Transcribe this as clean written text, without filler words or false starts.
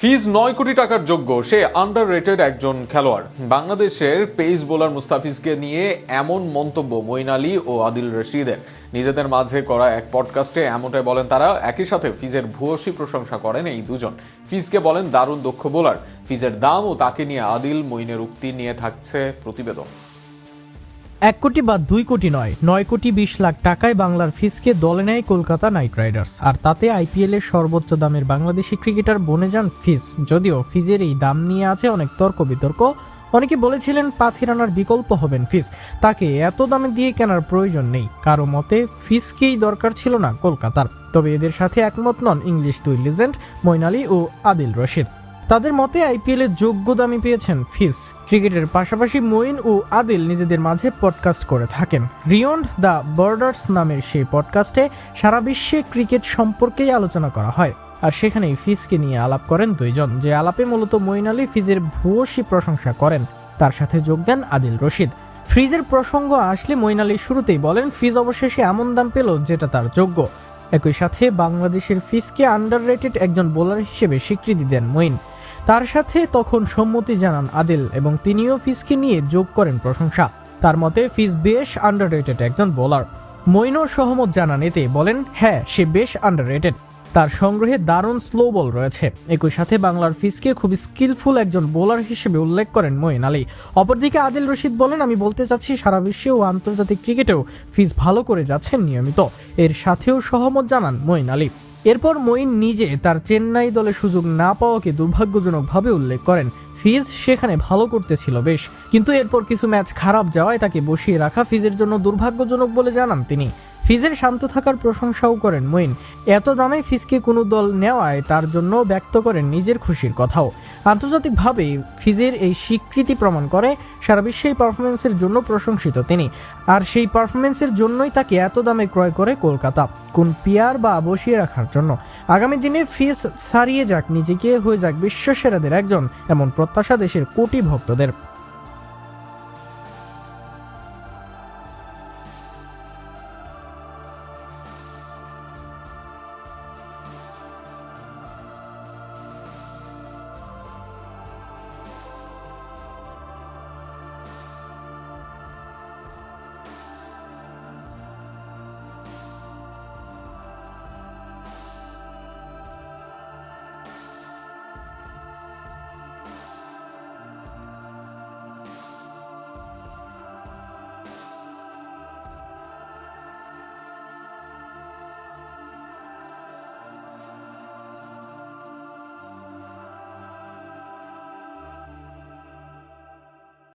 ফিজ 9 কোটি টাকার যোগ্য, সে আন্ডাররেটেড একজন খেলোয়াড়। বাংলাদেশের পেস বোলার মুস্তাফিজকে নিয়ে এমন মন্তব্য মঈন আলী ও আদিল রশিদের। নিজেদের মাঝে করা এক পডকাস্টে এমনটাই বলেন তারা। একই সাথে ফিজের ভূয়সী প্রশংসা করেন এই দুজন। ফিজকে বলেন দারুণ দক্ষ বোলার। ফিজের দাম ও তাকে নিয়ে আদিল মঈনের উক্তি নিয়ে থাকছে প্রতিবেদন। 1 কোটি বা 2 কোটি নয়, 9 কোটি 20 লাখ টাকায় বাংলার ফিজকে দলে নেয় কলকাতা নাইট রাইডার্স। আর তাতে আইপিএল এর সর্বোচ্চ দামের বাংলাদেশি ক্রিকেটার বনে যান ফিজ। যদিও ফিজের এই দাম নিয়ে আছে অনেক তর্ক বিতর্ক। অনেকে বলেছিলেন পাথিরানার বিকল্প হবেন ফিজ, তাকে এত দামে দিয়ে কেনার প্রয়োজন নেই। কারো মতে ফিজকেই দরকার ছিল না কলকাতার। তবে এদের সাথে একমত নন ইংলিশ দুই লিজেন্ড মঈন আলী ও আদিল রশিদ। তাদের মতে আইপিএল এর যোগ্য দামই পেয়েছেন ফিজ। ক্রিকেটের পাশাপাশি মঈন ও আদিল নিজেদের মাঝে পডকাস্ট করে থাকেন। বিয়ন্ড দ্য বর্ডার্স নামের সেই পডকাস্টে সারা বিশ্বে ক্রিকেট সম্পর্কেই আলোচনা করা হয়। আর সেখানেই ফিজকে নিয়ে আলাপ করেন দুইজন, যে আলাপে মূলত মঈন আলী ফিজের ভূয়সী প্রশংসা করেন। তার সাথে যোগ দেন আদিল রশিদ। ফিজের প্রসঙ্গ আসলে মঈন আলী শুরুতেই বলেন ফিজ অবশেষে এমন দাম পেল যেটা তার যোগ্য। একই সাথে বাংলাদেশের ফিজকে আন্ডাররেটেড একজন বোলার হিসেবে স্বীকৃতি দেন মঈন। তার সাথে তখন সম্মতি জানান আদিল এবং তিনিও ফিজকে নিয়ে যোগ করেন প্রশংসা। তার মতে ফিজ বেশ আন্ডাররেটেড একজন বোলার। মঈনও সহমত জানান, এতে বলেন হ্যাঁ সে বেশ আন্ডাররেটেড, তার সংগ্রহে দারুণ স্লো বল রয়েছে। একই সাথে বাংলার ফিজকে খুব স্কিলফুল একজন বোলার হিসেবে উল্লেখ করেন মঈন আলী। অপরদিকে আদিল রশিদ বলেন আমি বলতে চাচ্ছি সারা বিশ্বে ও আন্তর্জাতিক ক্রিকেটেও ফিজ ভালো করে যাচ্ছেন নিয়মিত। এর সাথেও সহমত জানান মঈন আলী। এরপর মঈন নিজে তার চেন্নাই দলে সুযোগ না পাওয়াকে দুর্ভাগ্যজনকভাবে উল্লেখ করেন। ফিজ সেখানে ভালো করতেছিল বেশ, কিন্তু এরপর কিছু ম্যাচ খারাপ যাওয়ায় তাকে বসিয়ে রাখা ফিজের জন্য দুর্ভাগ্যজনক বলে জানান তিনি। ফিজের শান্ত থাকার প্রশংসাও করেন মঈন। এত দামে ফিজকে কোনো দল নেওয়ায় তার জন্য ব্যক্ত করেন নিজের খুশির কথাও। আন্তর্জাতিকভাবে ফিজের এই স্বীকৃতি প্রমাণ করে সারা বিশ্বে পারফরমেন্সের জন্য প্রশংসিত তিনি। আর সেই পারফরমেন্সের জন্যই তাকে এত দামে ক্রয় করে কলকাতা, কোন পিয়ার বা বসিয়ে রাখার জন্য। আগামী দিনে ফিজ ছাড়িয়ে যাক নিজেকে, হয়ে যাক বিশ্বসেরাদের একজন, এমন প্রত্যাশা দেশের কোটি ভক্তদের।